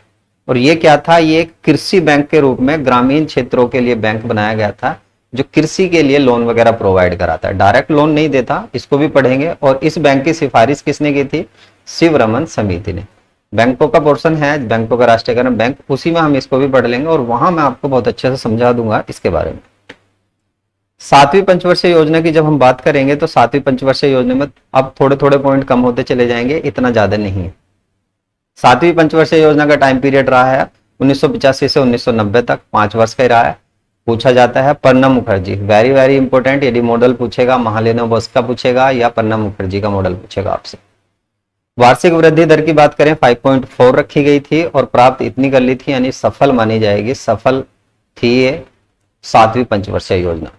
और ये क्या था, ये एक कृषि बैंक के रूप में ग्रामीण क्षेत्रों के लिए बैंक बनाया गया था, जो कृषि के लिए लोन वगैरह प्रोवाइड कराता है, डायरेक्ट लोन नहीं देता, इसको भी पढ़ेंगे। और इस बैंक की सिफारिश किसने की थी, शिवरमन समिति ने। बैंकों का पोर्शन है बैंकों का राष्ट्रीयकरण बैंक, उसी में हम इसको भी पढ़ लेंगे और वहां मैं आपको बहुत अच्छे से समझा दूंगा इसके बारे में। 7वीं पंचवर्षीय योजना की जब हम बात करेंगे तो 7वीं पंचवर्षीय योजना में अब थोड़े थोड़े पॉइंट कम होते चले जाएंगे, इतना ज्यादा नहीं है। 7वीं पंचवर्षीय योजना का टाइम पीरियड रहा है 1985 से 1990 तक, 5 वर्ष का ही रहा है। पूछा जाता है Pranab Mukherjee, very very important, यदि मॉडल पूछेगा महालेनोबिस का पूछेगा या प्रणब मुखर्जी का मॉडल पूछेगा आपसे। वार्षिक वृद्धि दर की बात करें 5.4 रखी गई थी और प्राप्त इतनी कर ली थी, यानी सफल मानी जाएगी, सफल थी ये 7वीं पंचवर्षीय योजना।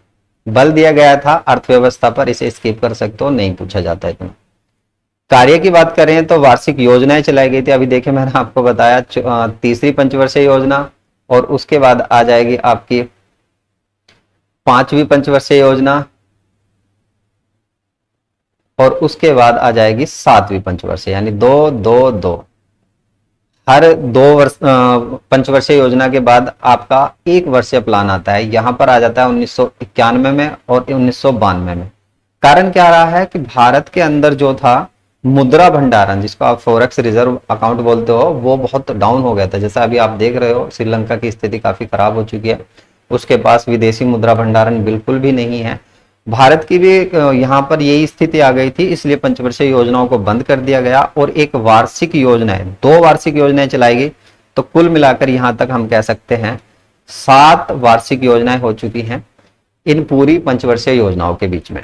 बल दिया गया था अर्थव्यवस्था पर, इसे स्किप कर सकते हो, नहीं पूछा जाता इतना। कार्य की बात करें तो वार्षिक योजनाएं चलाई गई थी। अभी देखिए मैंने आपको बताया 3री पंचवर्षीय योजना, और उसके बाद आ जाएगी आपकी 5वीं पंचवर्षीय योजना, और उसके बाद आ जाएगी 7वीं पंचवर्षीय, यानी 2-2-2। हर 2 वर्ष पंचवर्षीय योजना के बाद आपका 1 वर्षीय प्लान आता है। यहां पर आ जाता है 1991 में और 1992 में। कारण क्या रहा है कि भारत के अंदर जो था मुद्रा भंडारण, जिसको आप फॉरेक्स रिजर्व अकाउंट बोलते हो, वो बहुत डाउन हो गया था। जैसा अभी आप देख रहे हो श्रीलंका की स्थिति काफी खराब हो चुकी है, उसके पास विदेशी मुद्रा भंडारण बिल्कुल भी नहीं है। भारत की भी यहाँ पर यही स्थिति आ गई थी, इसलिए पंचवर्षीय योजनाओं को बंद कर दिया गया और एक वार्षिक योजना है, 2 वार्षिक योजनाएं चलाई गई। तो कुल मिलाकर यहां तक हम कह सकते हैं 7 वार्षिक योजनाएं हो चुकी हैं इन पूरी पंचवर्षीय योजनाओं के बीच में।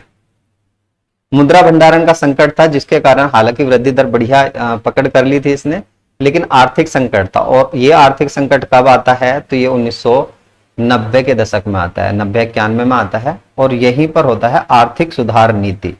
मुद्रा भंडारण का संकट था, जिसके कारण हालांकि वृद्धि दर बढ़िया पकड़ कर ली थी इसने, लेकिन आर्थिक संकट था। और ये आर्थिक संकट कब आता है, तो ये 1990 के दशक में आता है, 90-91 में आता है। और यहीं पर होता है आर्थिक सुधार नीति।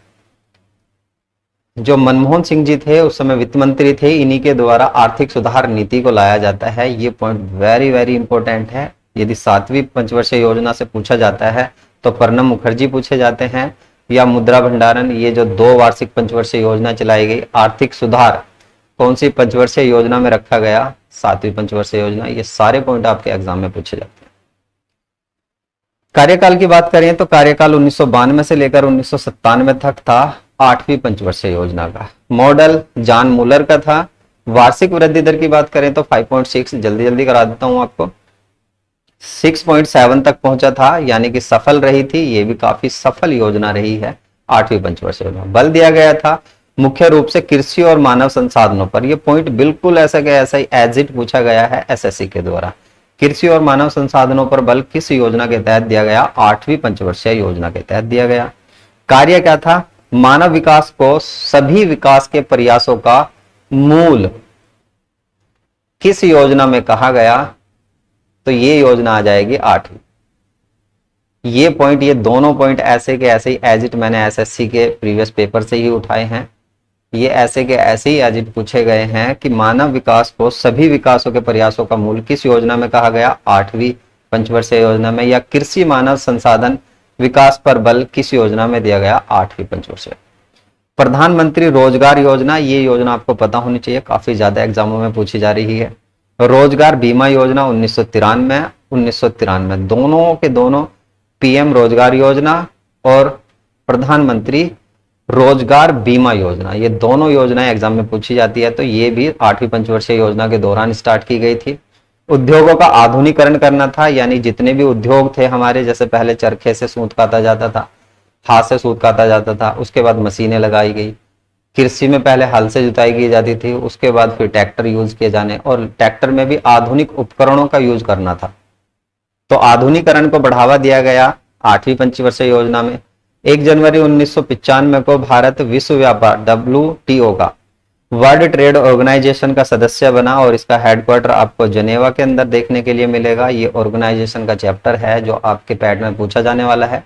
जो मनमोहन सिंह जी थे उस समय वित्त मंत्री थे, इन्हीं के द्वारा आर्थिक सुधार नीति को लाया जाता है। ये पॉइंट वेरी वेरी इंपॉर्टेंट है। यदि 7वीं पंचवर्षीय योजना से पूछा जाता है तो प्रणब मुखर्जी पूछे जाते हैं, या मुद्रा भंडारण। ये जो 2 वार्षिक पंचवर्षीय योजना चलाई गई, आर्थिक सुधार कौन सी पंचवर्षीय योजना में रखा गया, 7वीं पंचवर्षीय योजना। ये सारे पॉइंट आपके एग्जाम में पूछे जाते हैं। कार्यकाल की बात करें तो कार्यकाल 1992 से लेकर 1997 तक था 8वीं पंचवर्षीय योजना का। मॉडल जॉन मुलर का था। वार्षिक वृद्धि दर की बात करें तो 5.6, जल्दी जल्दी करा देता हूं आपको। 6.7 तक पहुंचा था, यानी कि सफल रही थी। ये भी काफी सफल योजना रही है 8वीं पंचवर्षीय योजना। बल दिया गया था मुख्य रूप से कृषि और मानव संसाधनों पर। ये पॉइंट बिल्कुल ऐसा के ऐसा ही एज इट पूछा गया है एसएससी के द्वारा। कृषि और मानव संसाधनों पर बल किस योजना के तहत दिया गया? 8वीं पंचवर्षीय योजना के तहत दिया गया। कार्य क्या था? मानव विकास को सभी विकास के प्रयासों का मूल किस योजना में कहा गया? तो ये योजना आ जाएगी 8वीं। ये पॉइंट, ये दोनों पॉइंट ऐसे के ऐसे ही एज इट मैंने एसएससी के प्रीवियस पेपर से ही उठाए हैं। ये ऐसे के ऐसे ही एज इट पूछे गए हैं कि मानव विकास को सभी विकासों के प्रयासों का मूल किस योजना में कहा गया? 8वीं पंचवर्षीय योजना में। या कृषि मानव संसाधन विकास पर बल किस योजना में दिया गया? 8वीं पंचवर्षीय। प्रधानमंत्री रोजगार योजना, ये योजना आपको पता होनी चाहिए, काफी ज्यादा एग्जामों में पूछी जा रही है। रोजगार बीमा योजना 1993 दोनों के दोनों पीएम रोजगार योजना और प्रधानमंत्री रोजगार बीमा योजना, ये दोनों योजनाएं एग्जाम में पूछी जाती है। तो ये भी 8वीं पंचवर्षीय योजना के दौरान स्टार्ट की गई थी। उद्योगों का आधुनिकीकरण करना था, यानी जितने भी उद्योग थे हमारे, जैसे पहले चरखे से सूत काता जाता था, हाथ से सूत काता जाता था, उसके बाद मशीनें लगाई गई। कृषि में पहले हल से जुताई की जाती थी, उसके बाद फिर ट्रैक्टर यूज किए जाने, और ट्रैक्टर में भी आधुनिक उपकरणों का यूज करना था। तो आधुनिकीकरण को बढ़ावा दिया गया 8वीं पंचवर्षीय योजना में। 1 जनवरी 1995 को भारत विश्व व्यापार WTO का वर्ल्ड ट्रेड ऑर्गेनाइजेशन का सदस्य बना, और इसका हेडक्वार्टर आपको जनेवा के अंदर देखने के लिए मिलेगा। ये ऑर्गेनाइजेशन का चैप्टर है जो आपके पैड में पूछा जाने वाला है,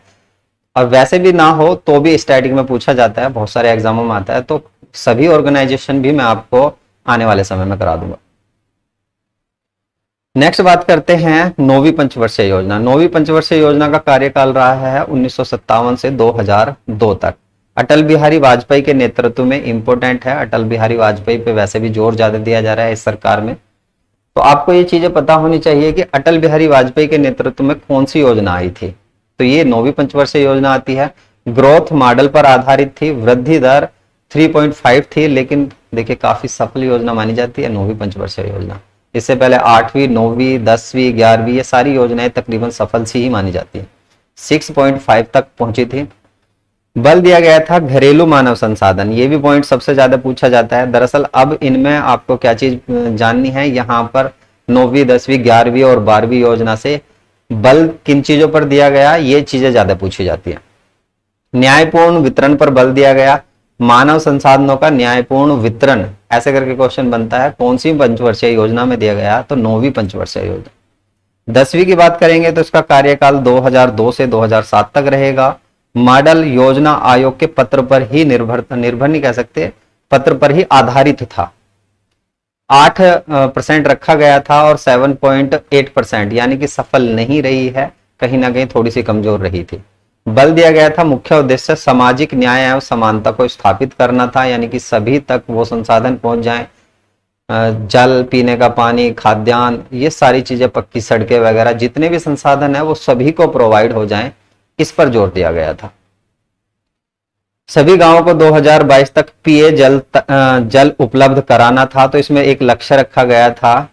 और वैसे भी ना हो तो भी स्टैटिक में पूछा जाता है, बहुत सारे एग्जामों में आता है। तो सभी ऑर्गेनाइजेशन भी मैं आपको आने वाले समय में करा दूंगा। नेक्स्ट बात करते हैं 9वीं पंचवर्षीय योजना। 9वीं पंचवर्षीय योजना का कार्यकाल रहा है 1957 से 2002 तक। अटल बिहारी वाजपेयी के नेतृत्व में। इंपोर्टेंट है, अटल बिहारी वाजपेयी पे वैसे भी जोर ज्यादा दिया जा रहा है इस सरकार में। तो आपको ये चीजें पता होनी चाहिए कि अटल बिहारी वाजपेयी के नेतृत्व में कौन सी योजना आई थी। तो ये 9वीं पंचवर्षीय योजना आती है। ग्रोथ मॉडल पर आधारित थी, वृद्धि दर 3.5 थी, लेकिन देखिए काफी सफल योजना मानी जाती है 9वीं पंचवर्षीय योजना। इससे पहले 8वीं, 9वीं, 10वीं, 11वीं, ये सारी योजनाएं तकरीबन सफल सी ही मानी जाती है। 6.5 तक पहुंची थी। बल दिया गया था घरेलू मानव संसाधन, ये भी पॉइंट सबसे ज्यादा पूछा जाता है। दरअसल अब इनमें आपको क्या चीज जाननी है, यहाँ पर 9वीं, 10वीं, 11वीं और 12वीं योजना से बल किन चीजों पर दिया गया, ये चीजें ज्यादा पूछी जाती है। न्यायपूर्ण वितरण पर बल दिया गया। मानव संसाधनों का न्यायपूर्ण वितरण, ऐसे करके क्वेश्चन बनता है, कौन सी पंचवर्षीय योजना में दिया गया? तो 9वीं पंचवर्षीय योजना। 10वीं की बात करेंगे तो इसका कार्यकाल 2002 से 2007 तक रहेगा। मॉडल योजना आयोग के पत्र पर ही निर्भर नहीं कह सकते, पत्र पर ही आधारित था। 8% रखा गया था और 7.8%, यानी कि सफल नहीं रही है, कहीं ना कहीं थोड़ी सी कमजोर रही थी। बल दिया गया था मुख्य उद्देश्य सामाजिक न्याय एवं समानता को स्थापित करना था, यानी कि सभी तक वो संसाधन पहुंच जाएं, जल, पीने का पानी, खाद्यान्न, ये सारी चीजें, पक्की सड़कें वगैरह, जितने भी संसाधन है वो सभी को प्रोवाइड हो जाएं, इस पर जोर दिया गया था। सभी गांवों को 2022 तक पीए जल उपलब्ध कराना था, तो इसमें एक लक्ष्य रखा गया था,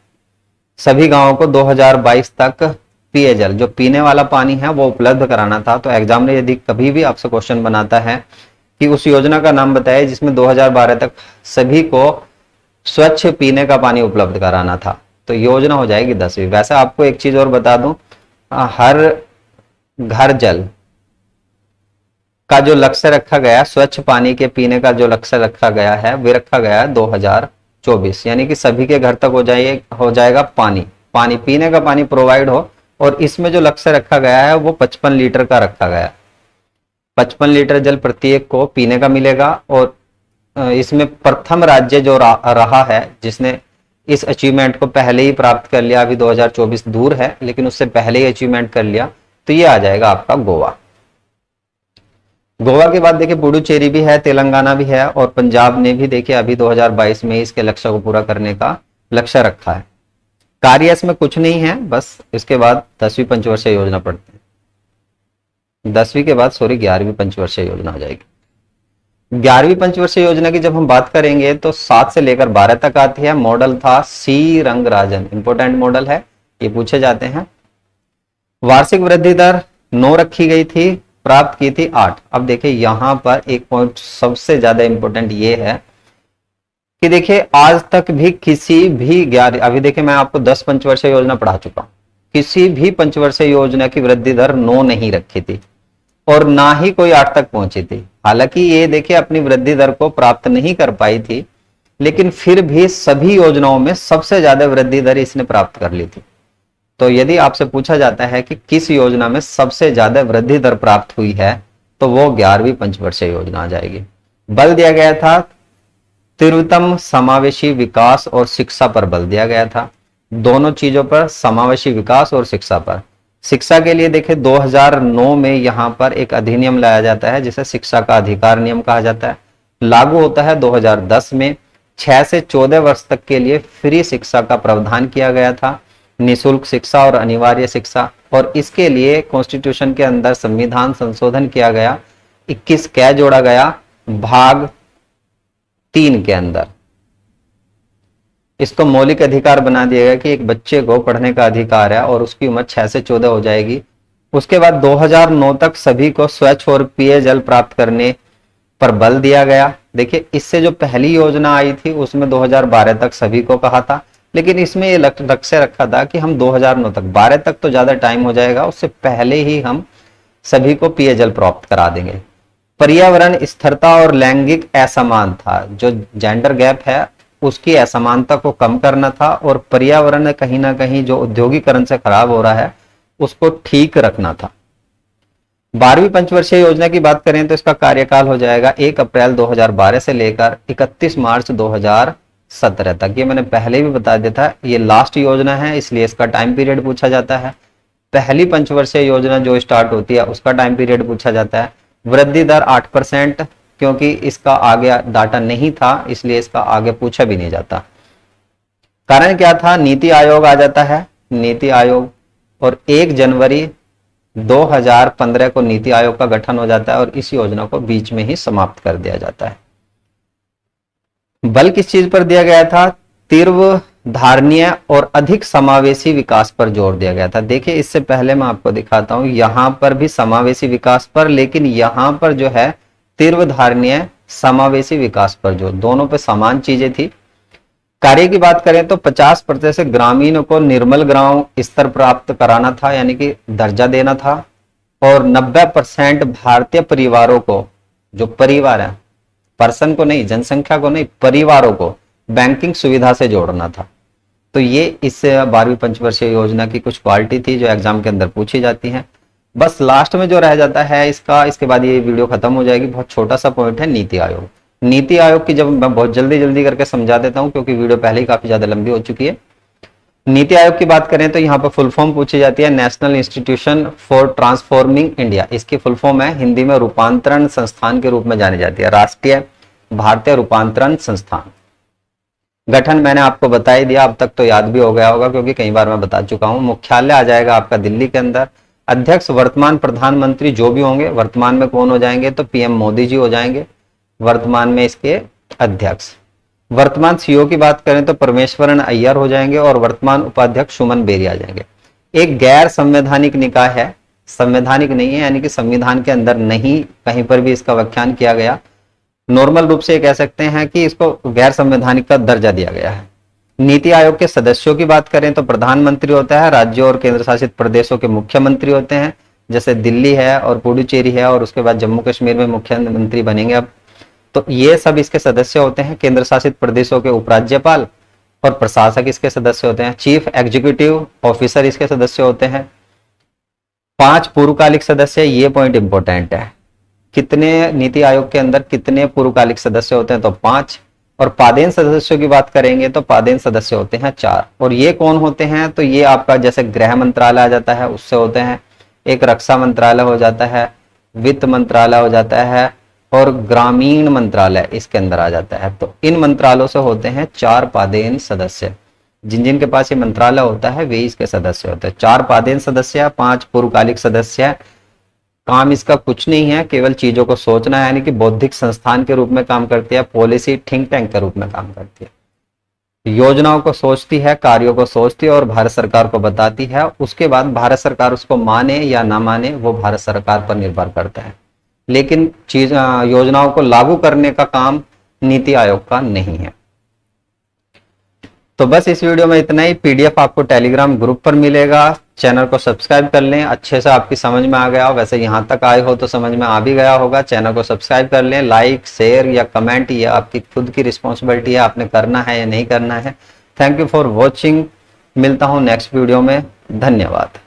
सभी गांवों को 2022 तक पीए जल, जो पीने वाला पानी है, वो उपलब्ध कराना था। तो एग्जाम ने यदि कभी भी आपसे क्वेश्चन बनाता है कि उस योजना का नाम बताए जिसमें 2012 तक सभी को स्वच्छ पीने का पानी उपलब्ध कराना था, तो योजना हो जाएगी 10वीं। वैसे आपको एक चीज और बता दूं, हर घर जल का जो लक्ष्य रखा गया, स्वच्छ पानी के पीने का जो लक्ष्य रखा गया है, वे रखा गया है 2024, यानी कि सभी के घर तक हो जाएगा पानी पीने का पानी प्रोवाइड हो। और इसमें जो लक्ष्य रखा गया है वो 55 लीटर का रखा गया, 55 लीटर जल प्रत्येक को पीने का मिलेगा। और इसमें प्रथम राज्य जो रहा है, जिसने इस अचीवमेंट को पहले ही प्राप्त कर लिया, अभी 2024 दूर है लेकिन उससे पहले ही अचीवमेंट कर लिया, तो ये आ जाएगा आपका गोवा। गोवा के बाद देखिए पुडुचेरी भी है, तेलंगाना भी है, और पंजाब ने भी देखिए अभी 2022 में इसके लक्ष्य को पूरा करने का लक्ष्य रखा है। कार्य इसमें कुछ नहीं है, बस इसके बाद 10वीं पंचवर्षीय योजना पढ़ते हैं। 10वीं के बाद 11वीं पंचवर्षीय योजना हो जाएगी। 11वीं पंचवर्षीय योजना की जब हम बात करेंगे तो 7 से लेकर 12 तक आती है। मॉडल था सी रंगराजन, इंपोर्टेंट मॉडल है, ये पूछे जाते हैं। वार्षिक वृद्धि दर 9 रखी गई थी, प्राप्त की थी 8। अब देखिए यहां पर एक पॉइंट सबसे ज्यादा इंपॉर्टेंट ये है कि देखिए आज तक भी किसी भी 11, अभी देखिए मैं आपको 10 पंचवर्षीय योजना पढ़ा चुका हूं, किसी भी पंचवर्षीय योजना की वृद्धि दर 9 नहीं रखी थी और ना ही कोई 8 तक पहुंची थी। हालांकि ये देखिए अपनी वृद्धि दर को प्राप्त नहीं कर पाई थी, लेकिन फिर भी सभी योजनाओं में सबसे ज्यादा वृद्धि दर इसने प्राप्त कर ली थी। तो यदि आपसे पूछा जाता है कि किस योजना में सबसे ज्यादा वृद्धि दर प्राप्त हुई है, तो वो 11वीं पंचवर्षीय योजना आ जाएगी। बल दिया गया था तीव्रतम समावेशी विकास और शिक्षा पर बल दिया गया था, दोनों चीजों पर, समावेशी विकास और शिक्षा पर। शिक्षा के लिए देखिए 2009 में यहां पर एक अधिनियम लाया जाता है जिसे शिक्षा का अधिकार नियम कहा जाता है, लागू होता है 2010 में। 6 से 14 वर्ष तक के लिए फ्री शिक्षा का प्रावधान किया गया था, निःशुल्क शिक्षा और अनिवार्य शिक्षा। और इसके लिए कॉन्स्टिट्यूशन के अंदर संविधान संशोधन किया गया, 21 कै जोड़ा गया भाग 3 के अंदर। इसको मौलिक अधिकार बना दिया गया कि एक बच्चे को पढ़ने का अधिकार है और उसकी उम्र 6 से 14 हो जाएगी। उसके बाद 2009 तक सभी को स्वच्छ और पेयजल प्राप्त करने पर बल दिया गया। देखिए इससे जो पहली योजना आई थी उसमें 2012 तक सभी को कहा था, लेकिन इसमें ये लक्ष्य रखा था कि हम 2009 तक, 12 तक तो ज्यादा टाइम हो जाएगा, उससे पहले ही हम सभी को पेयजल प्राप्त करा देंगे। पर्यावरण स्थिरता और लैंगिक असमान था, जो जेंडर गैप है उसकी असमानता को कम करना था, और पर्यावरण कहीं ना कहीं जो औद्योगिकरण से खराब हो रहा है उसको ठीक रखना था। 12वीं पंचवर्षीय योजना की बात करें तो इसका कार्यकाल हो जाएगा 1 अप्रैल 2012 से लेकर 31 मार्च 2017 तक। ये मैंने पहले भी बता दिया था, ये लास्ट योजना है इसलिए इसका टाइम पीरियड पूछा जाता है। पहली पंचवर्षीय योजना जो स्टार्ट होती है उसका टाइम पीरियड पूछा जाता है। वृद्धि दर 8%, क्योंकि इसका आगे डाटा नहीं था इसलिए इसका आगे पूछा भी नहीं जाता। कारण क्या था, नीति आयोग आ जाता है, नीति आयोग, और 1 जनवरी 2015 को नीति आयोग का गठन हो जाता है और इस योजना को बीच में ही समाप्त कर दिया जाता है। बल किस चीज पर दिया गया था, तीव्र, धारणीय और अधिक समावेशी विकास पर जोर दिया गया था। देखिए इससे पहले मैं आपको दिखाता हूं, यहां पर भी समावेशी विकास पर, लेकिन यहां पर जो है तीव्र, धारणीय, समावेशी विकास पर जोर, दोनों पे समान चीजें थी। कार्य की बात करें तो 50% ग्रामीणों को निर्मल ग्राम स्तर प्राप्त कराना था, यानी कि दर्जा देना था, और 90% भारतीय परिवारों को, जो परिवार है, पर्सन को नहीं, जनसंख्या को नहीं, परिवारों को बैंकिंग सुविधा से जोड़ना था। तो ये इस 12वीं पंचवर्षीय योजना की कुछ क्वालिटी थी जो एग्जाम के अंदर पूछी जाती है। बस लास्ट में जो रह जाता है इसका, इसके बाद ये वीडियो खत्म हो जाएगी। बहुत छोटा सा पॉइंट है नीति आयोग। नीति आयोग की जब मैं बहुत जल्दी जल्दी करके समझा देता हूं क्योंकि वीडियो पहले ही काफी ज्यादा लंबी हो चुकी है। नीति आयोग की बात करें तो यहाँ पर फुल फॉर्म पूछी जाती है, national institution for transforming India. इसकी फुल फॉर्म है, हिंदी में रूपांतरण संस्थान के रूप में जानी जाती है, राष्ट्रीय भारतीय रूपांतरण संस्थान। गठन मैंने आपको बता ही दिया, अब तक तो याद भी हो गया होगा क्योंकि कई बार मैं बता चुका हूं। मुख्यालय आ जाएगा आपका दिल्ली के अंदर। अध्यक्ष वर्तमान प्रधानमंत्री जो भी होंगे, वर्तमान में कौन हो जाएंगे तो पीएम मोदी जी हो जाएंगे वर्तमान में इसके अध्यक्ष। वर्तमान सीईओ की बात करें तो परमेश्वरन अय्यर हो जाएंगे और वर्तमान उपाध्यक्ष सुमन बेरी आ जाएंगे। एक गैर संवैधानिक निकाय है, संवैधानिक नहीं है, यानी कि संविधान के अंदर नहीं कहीं पर भी इसका व्याख्यान किया गया। नॉर्मल रूप से कह सकते हैं कि इसको गैर संवैधानिक का दर्जा दिया गया है। नीति आयोग के सदस्यों की बात करें तो प्रधानमंत्री होता है, राज्यों और केंद्र शासित प्रदेशों के मुख्यमंत्री होते हैं, जैसे दिल्ली है और पुडुचेरी है, और उसके बाद जम्मू कश्मीर में मुख्यमंत्री बनेंगे अब। तो ये सब इसके सदस्य होते हैं। केंद्र शासित प्रदेशों के उपराज्यपाल और प्रशासक इसके सदस्य होते हैं। चीफ एग्जीक्यूटिव ऑफिसर इसके सदस्य होते हैं। 5 पूर्वकालिक सदस्य, ये पॉइंट इंपॉर्टेंट है। कितने नीति आयोग के अंदर कितने पूर्वकालिक सदस्य होते हैं तो 5। और पादेन सदस्यों की बात करेंगे तो पादेन सदस्य होते हैं 4। और ये कौन होते हैं तो ये आपका जैसे गृह मंत्रालय आ जाता है उससे होते हैं, एक रक्षा मंत्रालय हो जाता है, वित्त मंत्रालय हो जाता है, और ग्रामीण मंत्रालय इसके अंदर आ जाता है। तो इन मंत्रालयों से होते हैं 4 पादेन सदस्य। जिन जिन के पास ये मंत्रालय होता है वे इसके सदस्य होते हैं। 4 पादेन सदस्य, 5 पूर्वकालिक सदस्य। काम इसका कुछ नहीं है, केवल चीजों को सोचना है, यानी कि बौद्धिक संस्थान के रूप में काम करती है, पॉलिसी थिंक टैंक के रूप में काम करती है। योजनाओं को सोचती है, कार्यों को सोचती है और भारत सरकार को बताती है। उसके बाद भारत सरकार उसको माने या ना माने वो भारत सरकार पर निर्भर करता है, लेकिन योजनाओं को लागू करने का काम नीति आयोग का नहीं है। तो बस इस वीडियो में इतना ही। पीडीएफ आपको टेलीग्राम ग्रुप पर मिलेगा। चैनल को सब्सक्राइब कर लें, अच्छे से आपकी समझ में आ गया हो, वैसे यहाँ तक आए हो तो समझ में आ भी गया होगा। चैनल को सब्सक्राइब कर लें, लाइक शेयर या कमेंट ये आपकी खुद की रिस्पॉन्सिबिलिटी है, आपने करना है या नहीं करना है। Thank you for watching. मिलता हूँ नेक्स्ट वीडियो में। धन्यवाद।